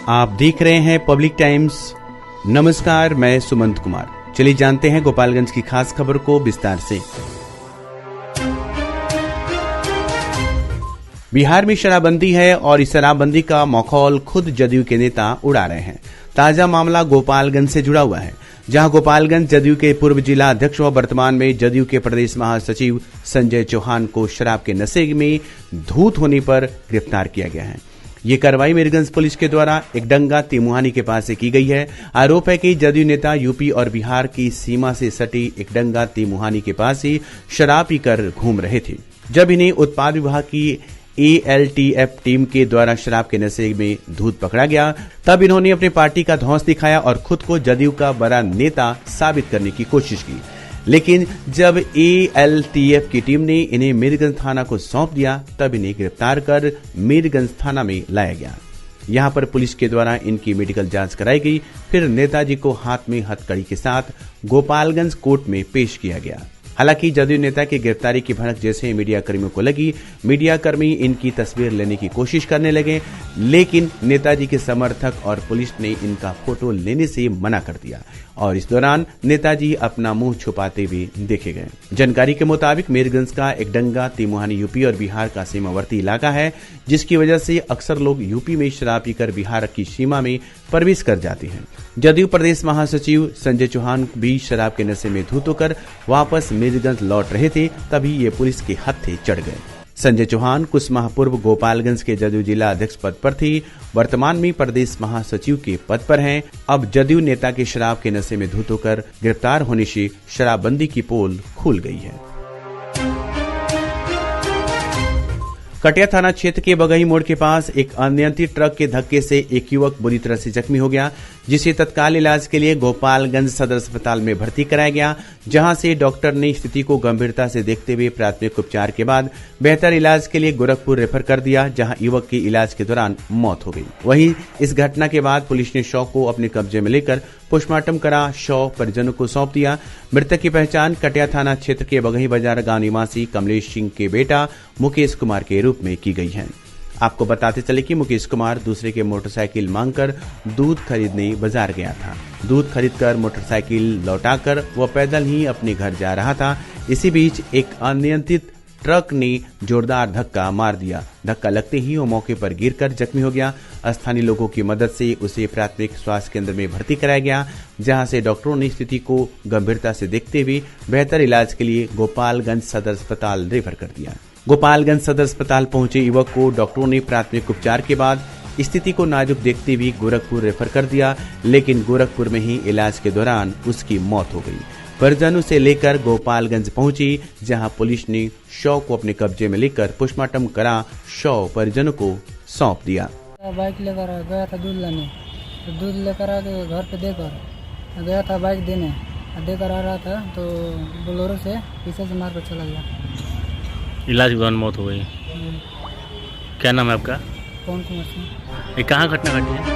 आप देख रहे हैं पब्लिक टाइम्स। नमस्कार, मैं सुमंत कुमार। चलिए जानते हैं गोपालगंज की खास खबर को विस्तार से। बिहार में शराबबंदी है और इस शराबबंदी का मखौल खुद जदयू के नेता उड़ा रहे हैं। ताजा मामला गोपालगंज से जुड़ा हुआ है, जहां गोपालगंज जदयू के पूर्व जिला अध्यक्ष व वर्तमान में जदयू के प्रदेश महासचिव संजय चौहान को शराब के नशे में धूत होने पर गिरफ्तार किया गया है। ये कार्रवाई मीरगंज पुलिस के द्वारा एकडंगा तिमुहानी के पास से की गई है। आरोप है कि जदयू नेता यूपी और बिहार की सीमा से सटी एकडंगा तिमुहानी के पास ही शराब पीकर घूम रहे थे। जब इन्हें उत्पाद विभाग की ALTF टीम के द्वारा शराब के नशे में धूत पकड़ा गया, तब इन्होंने अपनी पार्टी का धौंस दिखाया और खुद को जदयू का बड़ा नेता साबित करने की कोशिश की। लेकिन जब ALTF की टीम ने इन्हें मीरगंज थाना को सौंप दिया, तब इन्हें गिरफ्तार कर मीरगंज थाना में लाया गया। यहां पर पुलिस के द्वारा इनकी मेडिकल जांच कराई गई। फिर नेताजी को हाथ में हथकड़ी के साथ गोपालगंज कोर्ट में पेश किया गया। हालांकि जदयू नेता की गिरफ्तारी की भनक जैसे मीडिया कर्मियों को लगी, मीडिया कर्मी इनकी तस्वीर लेने की कोशिश करने लगे, लेकिन नेताजी के समर्थक और पुलिस ने इनका फोटो लेने से मना कर दिया और इस दौरान नेताजी अपना मुंह छुपाते हुए देखे गए। जानकारी के मुताबिक मीरगंज का एकडंगा तिमुहानी यूपी और बिहार का सीमावर्ती इलाका है, जिसकी वजह से अक्सर लोग यूपी में शराब पीकर बिहार की सीमा में प्रवेश कर जाते हैं। जदयू प्रदेश महासचिव संजय चौहान भी शराब के नशे में धूत होकर वापस मीरगंज लौट रहे थे, तभी ये पुलिस के हत्थे चढ़ गए। संजय चौहान कुछ माह पूर्व गोपालगंज के जदयू जिला अध्यक्ष पद पर थी, वर्तमान में प्रदेश महासचिव के पद पर हैं। अब जदयू नेता के शराब के नशे में धूत होकर गिरफ्तार होने से शराबबंदी की पोल खुल गई है। कटिया थाना क्षेत्र के बगही मोड़ के पास एक अनियंत्रित ट्रक के धक्के से एक युवक बुरी तरह से जख्मी हो गया, जिसे तत्काल इलाज के लिए गोपालगंज सदर अस्पताल में भर्ती कराया गया, जहां से डॉक्टर ने स्थिति को गंभीरता से देखते हुए प्राथमिक उपचार के बाद बेहतर इलाज के लिए गोरखपुर रेफर कर दिया, जहां युवक की इलाज के दौरान मौत हो गई। वहीं इस घटना के बाद पुलिस ने शव को अपने कब्जे में लेकर पोस्टमार्टम करा शव परिजनों को सौंप दिया। मृतक की पहचान कटिया थाना क्षेत्र के बगही बाजार गांव निवासी कमलेश सिंह के बेटा मुकेश कुमार के रूप में की गई है। आपको बताते चले कि मुकेश कुमार दूसरे के मोटरसाइकिल मांगकर दूध खरीदने बाजार गया था। दूध खरीदकर मोटरसाइकिल लौटाकर वह पैदल ही अपने घर जा रहा था। इसी बीच एक अनियंत्रित ट्रक ने जोरदार धक्का मार दिया। धक्का लगते ही वो मौके पर गिरकर जख्मी हो गया। स्थानीय लोगों की मदद से उसे प्राथमिक स्वास्थ्य केंद्र में भर्ती कराया गया, जहां से डॉक्टरों ने स्थिति को गंभीरता से देखते हुए बेहतर इलाज के लिए गोपालगंज सदर अस्पताल रेफर कर दिया। गोपालगंज सदर अस्पताल पहुंचे युवक को डॉक्टरों ने प्राथमिक उपचार के बाद स्थिति को नाजुक देखते हुए गोरखपुर रेफर कर दिया, लेकिन गोरखपुर में ही इलाज के दौरान उसकी मौत हो गई। परिजनों से लेकर गोपालगंज पहुंची, जहां पुलिस ने शव को अपने कब्जे में लेकर पोस्टमार्टम करा शव परिजनों को सौंप दिया। बाइक लेकर गया था दूध लाने, तो दूध लेकर आके घर पे देकर गया था बाइक देने, देकर आ रहा था तो बोलेरो से पीछे से मार कर चला गया। इलाज के दौरान मौत हो गई। क्या नाम है आपका? कौन कुमार सिंह। ये कहाँ घटना घटी है?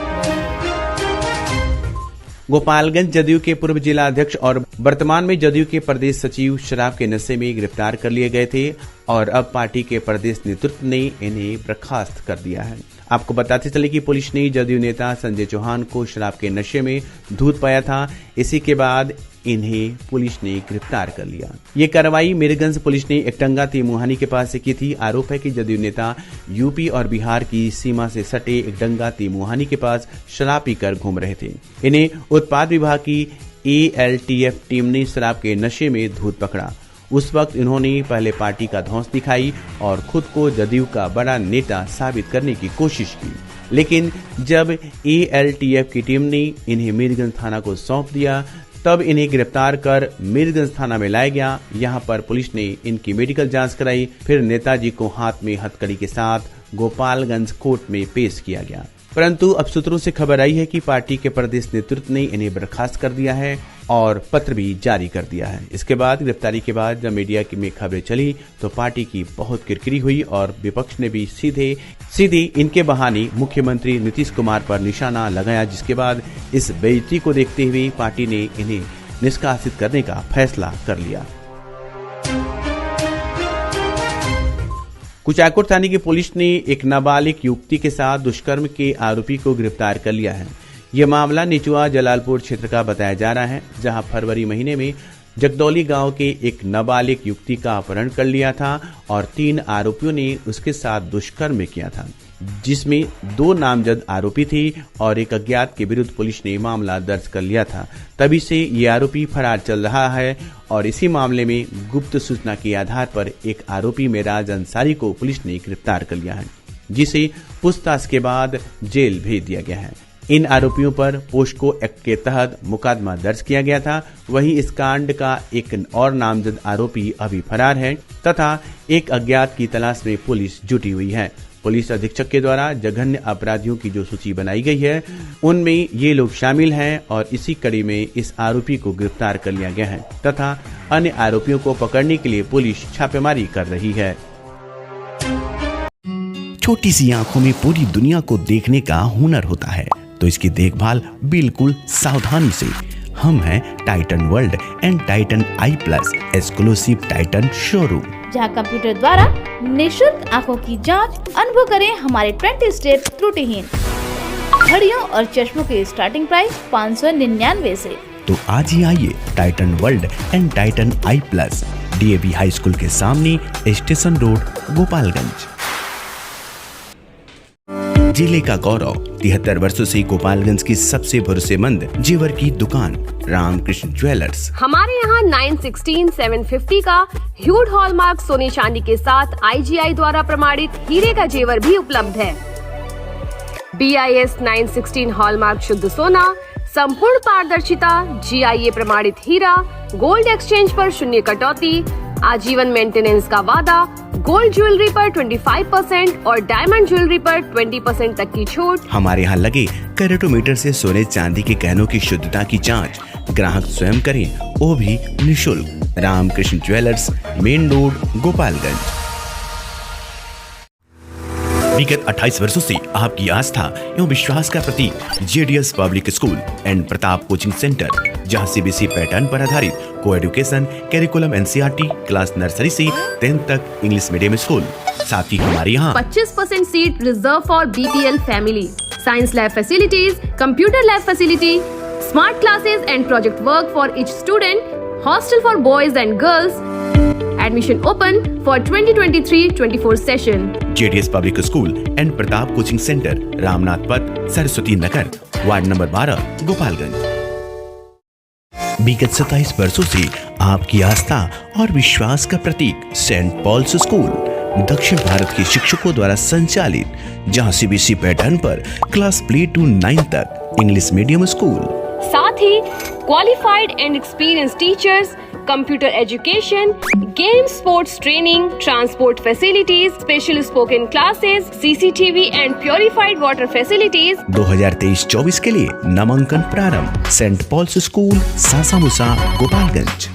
गोपालगंज जदयू के पूर्व जिला अध्यक्ष और वर्तमान में जदयू के प्रदेश सचिव शराब के नशे में गिरफ्तार कर लिए गए थे और अब पार्टी के प्रदेश नेतृत्व ने इन्हें बर्खास्त कर दिया है। आपको बताते चले कि पुलिस ने जदयू नेता संजय चौहान को शराब के नशे में धूत पाया था। इसी के बाद इन्हें पुलिस ने गिरफ्तार कर लिया। ये कार्रवाई मीरगंज पुलिस ने एकडंगा तिमुहानी के पास से की थी। आरोप है कि जदयू नेता यूपी और बिहार की सीमा से सटे एकडंगा तिमुहानी के पास शराब पीकर घूम रहे थे। इन्हें उत्पाद विभाग की ALTF टीम ने शराब के नशे में धूत पकड़ा। उस वक्त इन्होंने पहले पार्टी का धौंस दिखाई और खुद को जदयू का बड़ा नेता साबित करने की कोशिश की, लेकिन जब ALTF की टीम ने इन्हें मीरगंज थाना को सौंप दिया, तब इन्हें गिरफ्तार कर मीरगंज थाना में लाया गया। यहां पर पुलिस ने इनकी मेडिकल जांच कराई। फिर नेताजी को हाथ में हथकड़ी के साथ गोपालगंज कोर्ट में पेश किया गया। परंतु अब सूत्रों से खबर आई है कि पार्टी के प्रदेश नेतृत्व ने इन्हें बर्खास्त कर दिया है और पत्र भी जारी कर दिया है। इसके बाद गिरफ्तारी के बाद जब मीडिया में खबरें चली तो पार्टी की बहुत किरकिरी हुई और विपक्ष ने भी सीधे इनके बहाने मुख्यमंत्री नीतीश कुमार पर निशाना लगाया, जिसके बाद इस बेइज्जती को देखते हुए पार्टी ने इन्हें निष्कासित करने का फैसला कर लिया। कुचायकोट थाने की पुलिस ने एक नाबालिग युवती के साथ दुष्कर्म के आरोपी को गिरफ्तार कर लिया है। यह मामला निचुआ जलालपुर क्षेत्र का बताया जा रहा है, जहां फरवरी महीने में जगदौली गांव के एक नाबालिग युवती का अपहरण कर लिया था और 3 आरोपियों ने उसके साथ दुष्कर्म किया था, जिसमें 2 नामजद आरोपी थे और एक अज्ञात के विरुद्ध पुलिस ने मामला दर्ज कर लिया था। तभी से ये आरोपी फरार चल रहा है और इसी मामले में गुप्त सूचना के आधार पर एक आरोपी मेराज अंसारी को पुलिस ने गिरफ्तार कर लिया है, जिसे पूछताछ के बाद जेल भेज दिया गया है। इन आरोपियों पर पोस्को एक्ट के तहत मुकदमा दर्ज किया गया था। वहीं इस कांड का एक और नामजद आरोपी अभी फरार है तथा एक अज्ञात की तलाश में पुलिस जुटी हुई है। पुलिस अधीक्षक के द्वारा जघन्य अपराधियों की जो सूची बनाई गई है, उनमें ये लोग शामिल हैं और इसी कड़ी में इस आरोपी को गिरफ्तार कर लिया गया है तथा अन्य आरोपियों को पकड़ने के लिए पुलिस छापेमारी कर रही है। छोटी सी आंखों में पूरी दुनिया को देखने का हुनर होता है, तो इसकी देखभाल बिल्कुल सावधानी से। हम हैं Titan world and Titan I plus exclusive Titan showroom, जहां कंप्यूटर द्वारा निशुल्क आंखों की जांच अनुभव करें हमारे 20 स्टेप त्रुटिहीन घड़ियों और चश्मों के स्टार्टिंग प्राइस 599 से। तो आज ही आइए Titan world and Titan I plus, DAV high school के सामने, स्टेशन रोड, गोपालगंज। जिले का गौरव 73 वर्षों से गोपालगंज की सबसे भरोसेमंद जेवर की दुकान रामकृष्ण ज्वेलर्स। हमारे यहाँ 916 750 का ह्यूड हॉलमार्क सोने चांदी के साथ IGI द्वारा प्रमाणित हीरे का जेवर भी उपलब्ध है। BIS 916 हॉलमार्क शुद्ध सोना, संपूर्ण पारदर्शिता, GIA प्रमाणित हीरा, गोल्ड एक्सचेंज पर 0 कटौती, आजीवन मेंटेनेंस का वादा, गोल्ड ज्वेलरी पर 25% और डायमंड ज्वेलरी पर 20% तक की छूट। हमारे यहाँ लगे कैरेटोमीटर से सोने चांदी के गहनों की शुद्धता की जांच ग्राहक स्वयं करें, वो भी निःशुल्क। Ramkrishna jewellers, main road, Gopalganj. विगत 28 वर्षों से आपकी आस्था एवं विश्वास का प्रतीक JDS public school and Pratap coaching centre, जहां CBSE पैटर्न पर आधारित co education curriculum NCERT class nursery से 10th तक इंग्लिश मीडियम स्कूल। साथ ही हमारे यहाँ 25% seat reserve for BPL family, science lab facilities, computer lab facility, smart classes and project work for each student, hostel for boys and girls. Admission open for 2023-24 session. JDS public school and Pratap coaching centre, Ramnath पथ, Saraswati Nagar, ward number 12, Gopalganj. विगत 27 वर्षों से आपकी आस्था और विश्वास का प्रतीक Saint Paul's school, दक्षिण भारत के शिक्षकों द्वारा संचालित, जहां CBSE पैटर्न पर क्लास प्ले टू 9 तक इंग्लिश मीडियम स्कूल। साथ ही qualified and experience teachers, computer education, game sports training, transport facilities, special spoken classes, CCTV and purified water facilities. 2023-24 के लिए नामांकन प्रारंभ। Saint Paul's school, Sasamusa, Gopalganj.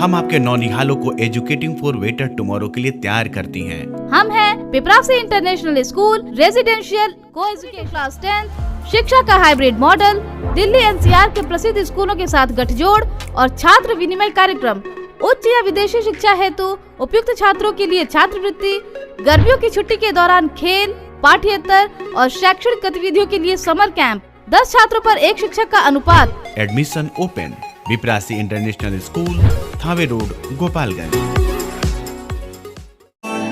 हम आपके नौनिहालों को एजुकेटिंग फॉर बेटर टुमारो के लिए तैयार करती हैं। हम हैं पिपरासी इंटरनेशनल स्कूल, रेजिडेंशियल को एजुकेशन क्लास 10, शिक्षा का हाइब्रिड मॉडल, दिल्ली NCR के प्रसिद्ध स्कूलों के साथ गठजोड़ और छात्र विनिमय कार्यक्रम, उच्च या विदेशी शिक्षा हेतु उपयुक्त छात्रों के लिए छात्रवृत्ति, गर्मियों की छुट्टी के दौरान खेल, पाठ्येतर और शैक्षणिक गतिविधियों के लिए समर कैंप, 10 छात्रों पर 1 शिक्षक का अनुपात। Admission open. Viprasi international school, Thawe road, Gopalganj.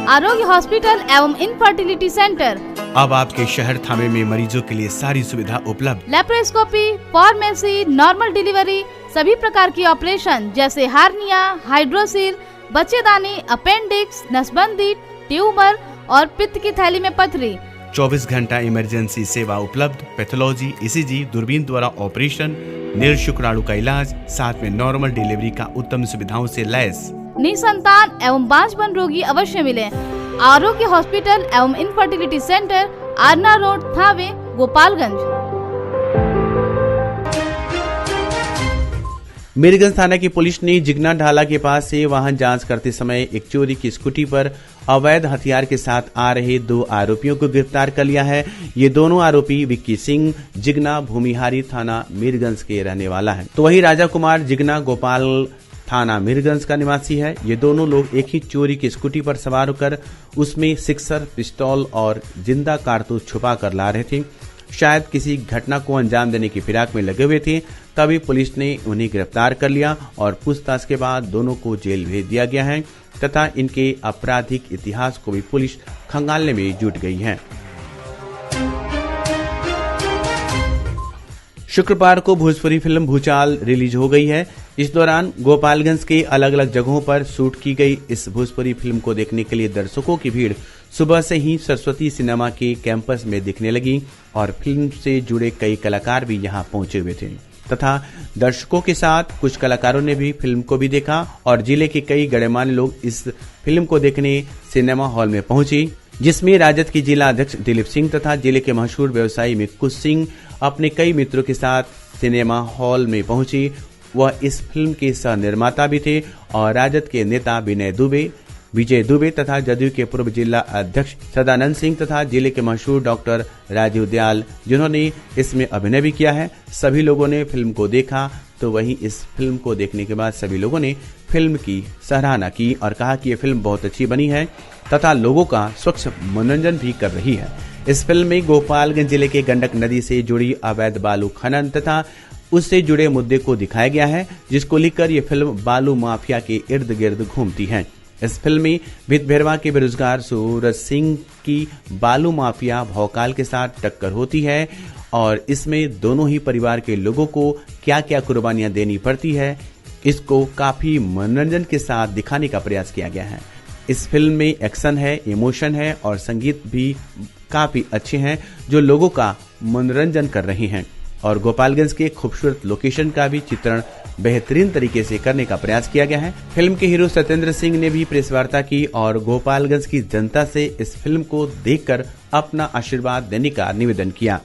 Arogya hospital एवं इनफर्टिलिटी सेंटर, अब आपके शहर थावे में मरीजों के लिए सारी सुविधा उपलब्ध। लेप्रोस्कोपी, फार्मेसी, नॉर्मल डिलीवरी, सभी प्रकार की ऑपरेशन जैसे हार्निया, हाइड्रोसिल, बच्चेदानी, अपेंडिक्स, नसबंदी, ट्यूमर और पित्त की थैली में पथरी। 24 घंटा इमरजेंसी सेवा उपलब्ध। पैथोलॉजी, ECG, दूरबीन द्वारा ऑपरेशन, निरशुक्राणु का इलाज, साथ में नॉर्मल डिलीवरी का उत्तम सुविधाओं से लैस। निसंतान एवं बांझपन रोगी अवश्य मिले। आरोग्य हॉस्पिटल एवं infertility centre, Aarna road, Thawe, Gopalganj. Mirganj थाना की पुलिस ने जिगना ढाला के पास से वाहन जांच करते समय एक चोरी की स्कूटी पर अवैध हथियार के साथ आ रहे 2 आरोपियों को गिरफ्तार कर लिया है। ये दोनों आरोपी विक्की सिंह, जिगना भूमिहारी थाना मीरगंज के रहने वाला है, तो वही राजा कुमार, जिगना गोपाल थाना मीरगंज का निवासी है। ये दोनों लोग एक ही चोरी की स्कूटी पर सवार होकर उसमें सिक्सर, पिस्तौल और जिंदा कारतूस छुपा कर ला रहे थे। शायद किसी घटना को अंजाम देने की फिराक में लगे हुए थे। तभी पुलिस ने उन्हें गिरफ्तार कर लिया और पूछताछ के बाद दोनों को जेल भेज दिया गया है तथा इनके आपराधिक इतिहास को भी पुलिस खंगालने में जुट गई है। शुक्रवार को भोजपुरी फिल्म भूचाल रिलीज हो गई है। इस दौरान गोपालगंज के अलग अलग जगहों पर शूट की गई इस भोजपुरी फिल्म को देखने के लिए दर्शकों की भीड़ सुबह से ही सरस्वती सिनेमा के कैंपस में दिखने लगी और फिल्म से जुड़े कई कलाकार भी यहां पहुंचे हुए थे तथा दर्शकों के साथ कुछ कलाकारों ने भी फिल्म को भी देखा और जिले के कई गणमान्य लोग इस फिल्म को देखने सिनेमा हॉल में पहुंचे, जिसमें राजद के जिला अध्यक्ष दिलीप सिंह तथा जिले के मशहूर व्यवसायी मिक्कू सिंह अपने कई मित्रों के साथ सिनेमा हॉल में पहुंचे। वह इस फिल्म के सह निर्माता भी थे और राजद के नेता विजय दुबे तथा जदयू के पूर्व जिला अध्यक्ष सदानंद सिंह तथा जिले के मशहूर डॉक्टर राजीव दयाल, जिन्होंने इसमें अभिनय भी किया है, सभी लोगों ने फिल्म को देखा। तो वहीं इस फिल्म को देखने के बाद सभी लोगों ने फिल्म की सराहना की और कहा कि यह फिल्म बहुत अच्छी बनी है तथा लोगों का स्वच्छ मनोरंजन भी कर रही है। इस फिल्म में गोपालगंज जिले के गंडक नदी से जुड़ी अवैध बालू खनन तथा उससे जुड़े मुद्दे को दिखाया गया है, जिसको लेकर यह फिल्म बालू माफिया के इर्द गिर्द घूमती है। इस फिल्म में भितभैरवा के बेरोजगार सूरज सिंह की बालू माफिया भौकाल के साथ टक्कर होती है और इसमें दोनों ही परिवार के लोगों को क्या क्या कुर्बानियां देनी पड़ती है, इसको काफी मनोरंजन के साथ दिखाने का प्रयास किया गया है। इस फिल्म में एक्शन है, इमोशन है और संगीत भी काफी अच्छे हैं जो लोगों का मनोरंजन कर रहे हैं और गोपालगंज के खूबसूरत लोकेशन का भी चित्रण बेहतरीन तरीके से करने का प्रयास किया गया है। फिल्म के हीरो सत्येंद्र सिंह ने भी प्रेस वार्ता की और गोपालगंज की जनता से इस फिल्म को देखकर अपना आशीर्वाद देने का निवेदन किया।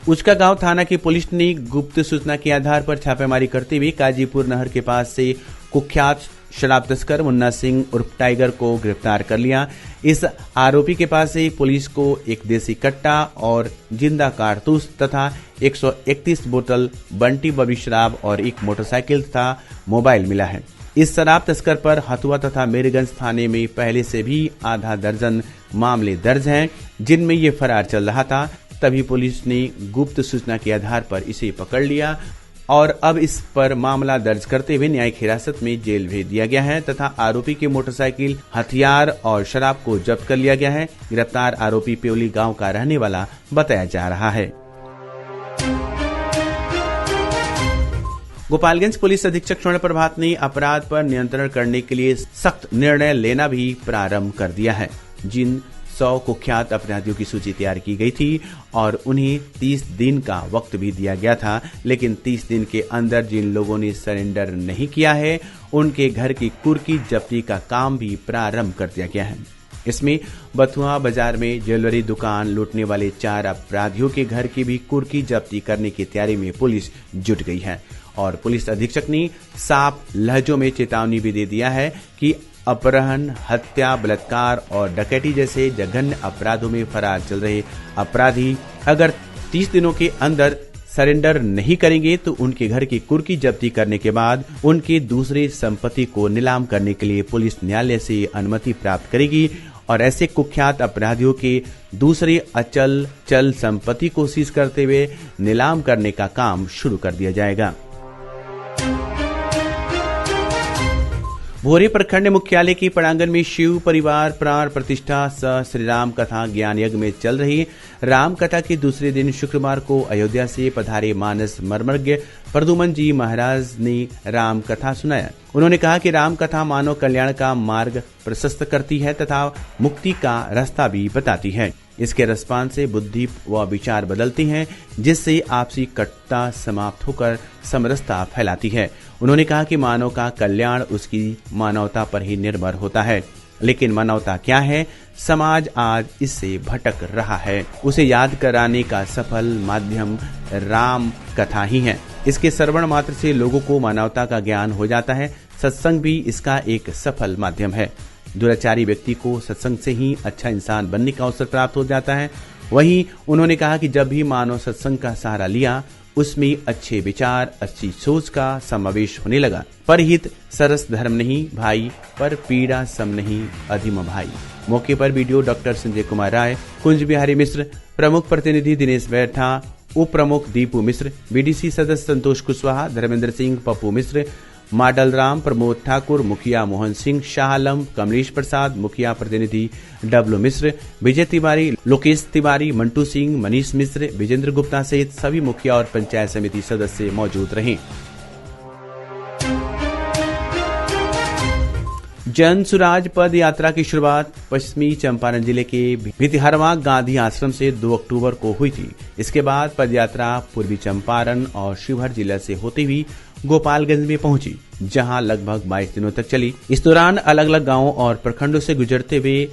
उचकागांव थाना की पुलिस ने गुप्त सूचना के आधार पर छापेमारी करते हुए काजीपुर नहर के पास से कुख्यात शराब तस्कर मुन्ना सिंह उर्फ टाइगर को गिरफ्तार कर लिया। इस आरोपी के पास से पुलिस को एक देसी कट्टा और जिंदा कारतूस तथा 131 बोतल बंटी बबी शराब और एक मोटरसाइकिल तथा मोबाइल मिला है। इस शराब तस्कर पर हथुआ तथा मीरगंज थाने में पहले से भी आधा दर्जन मामले दर्ज हैं, जिनमें ये फरार चल रहा था। तभी पुलिस ने गुप्त सूचना के आधार पर इसे पकड़ लिया और अब इस पर मामला दर्ज करते हुए न्यायिक हिरासत में जेल भेज दिया गया है तथा आरोपी के मोटरसाइकिल, हथियार और शराब को जब्त कर लिया गया है। गिरफ्तार आरोपी प्योली गांव का रहने वाला बताया जा रहा है। गोपालगंज पुलिस अधीक्षक स्वर्ण प्रभात ने अपराध पर नियंत्रण करने के लिए सख्त निर्णय लेना भी प्रारंभ कर दिया है। जिन 100 कुख्यात अपराधियों की सूची तैयार की गई थी और उन्हें 30 दिन का वक्त भी दिया गया था, लेकिन 30 दिन के अंदर जिन लोगों ने सरेंडर नहीं किया है उनके घर की कुर्की जब्ती का काम भी प्रारंभ कर दिया गया है। इसमें बथुआ बाजार में ज्वेलरी दुकान लूटने वाले 4 अपराधियों के घर की भी कुर्की जब्ती करने की तैयारी में पुलिस जुट गई है और पुलिस अधीक्षक ने साफ लहजों में चेतावनी भी दे दिया है कि अपहरण, हत्या, बलात्कार और डकैती जैसे जघन्य अपराधों में फरार चल रहे अपराधी अगर 30 दिनों के अंदर सरेंडर नहीं करेंगे तो उनके घर की कुर्की जब्ती करने के बाद उनकी दूसरी संपत्ति को नीलाम करने के लिए पुलिस न्यायालय से अनुमति प्राप्त करेगी और ऐसे कुख्यात अपराधियों के दूसरी अचल चल संपत्ति को सीज करते हुए नीलाम करने का काम शुरू कर दिया जाएगा। भोरे प्रखंड मुख्यालय के प्रांगण में शिव परिवार प्राण प्रतिष्ठा सह श्री राम कथा ज्ञान यज्ञ में चल रही राम कथा के दूसरे दिन शुक्रवार को अयोध्या से पधारे मानस मर्मज्ञ प्रदुमन जी महाराज ने राम कथा सुनाया। उन्होंने कहा कि राम कथा मानव कल्याण का मार्ग प्रशस्त करती है तथा मुक्ति का रास्ता भी बताती है। इसके रसपान से बुद्धि व विचार बदलती हैं, जिससे आपसी कटुता समाप्त होकर समरसता फैलाती है। उन्होंने कहा कि मानव का कल्याण उसकी मानवता पर ही निर्भर होता है, लेकिन मानवता क्या है, समाज आज इससे भटक रहा है। उसे याद कराने का सफल माध्यम राम कथा ही है। इसके श्रवण मात्र से लोगों को मानवता का ज्ञान हो जाता है। सत्संग भी इसका एक सफल माध्यम है। दुराचारी व्यक्ति को सत्संग से ही अच्छा इंसान बनने का अवसर प्राप्त हो जाता है। वहीं उन्होंने कहा कि जब भी मानव सत्संग का सहारा लिया उसमें अच्छे विचार, अच्छी सोच का समावेश होने लगा। परहित सरस धर्म नहीं भाई, पर पीड़ा सम नहीं अधिम भाई। मौके पर वीडियो डॉक्टर संजय कुमार राय, कुंज बिहारी मिश्र, प्रमुख प्रतिनिधि दिनेश बैठा, उप प्रमुख दीपू मिश्र, बीडीसी सदस्य संतोष कुशवाहा, धर्मेंद्र सिंह, पप्पू मिश्र, माडल राम, प्रमोद ठाकुर, मुखिया मोहन सिंह, शाह आलम, कमलेश प्रसाद, मुखिया प्रतिनिधि डब्लू मिश्र, विजय तिवारी, लोकेश तिवारी, मंटू सिंह, मनीष मिश्र, विजेंद्र गुप्ता सहित सभी मुखिया और पंचायत समिति सदस्य मौजूद रहे। जन सुराज पद यात्रा की शुरुआत पश्चिमी चंपारण जिले के भितिहरवा गांधी आश्रम से 2 अक्टूबर को हुई थी। इसके बाद पद यात्रा पूर्वी चंपारण और शिवहर जिला से होती हुई गोपालगंज में पहुंची, जहां लगभग 22 दिनों तक चली। इस दौरान अलग अलग गांवों और प्रखंडों से गुजरते हुए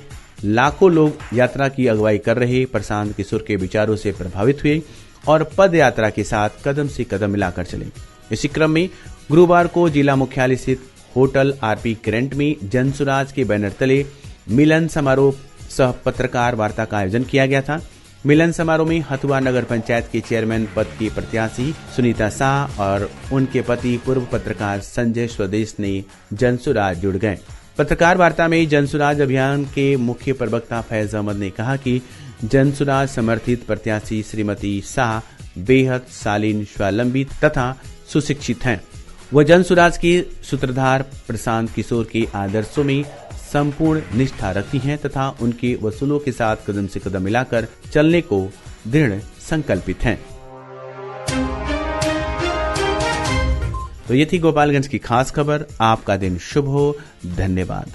लाखों लोग यात्रा की अगुवाई कर रहे प्रशांत किशोर के विचारों से प्रभावित हुए और पद यात्रा के साथ कदम से कदम मिलाकर चले। इसी क्रम में गुरुवार को जिला मुख्यालय स्थित होटल आरपी ग्रैंट में जनसुराज के बैनर तले मिलन समारोह सह पत्रकार वार्ता का आयोजन किया गया था। मिलन समारोह में हथुआ नगर पंचायत के चेयरमैन पद की प्रत्याशी सुनीता शाह और उनके पति पूर्व पत्रकार संजय स्वदेश ने जनसुराज जुड़ गए। पत्रकार वार्ता में जनसुराज अभियान के मुख्य प्रवक्ता फैज अहमद ने कहा कि जनसुराज समर्थित प्रत्याशी श्रीमती शाह बेहद शालीन, स्वावलंबी तथा सुशिक्षित हैं। वह जनसुराज के सूत्रधार प्रशांत किशोर के आदर्शों में संपूर्ण निष्ठा रखती हैं तथा उनके वसूलों के साथ कदम से कदम मिलाकर चलने को दृढ़ संकल्पित हैं। तो ये थी गोपालगंज की खास खबर। आपका दिन शुभ हो। धन्यवाद।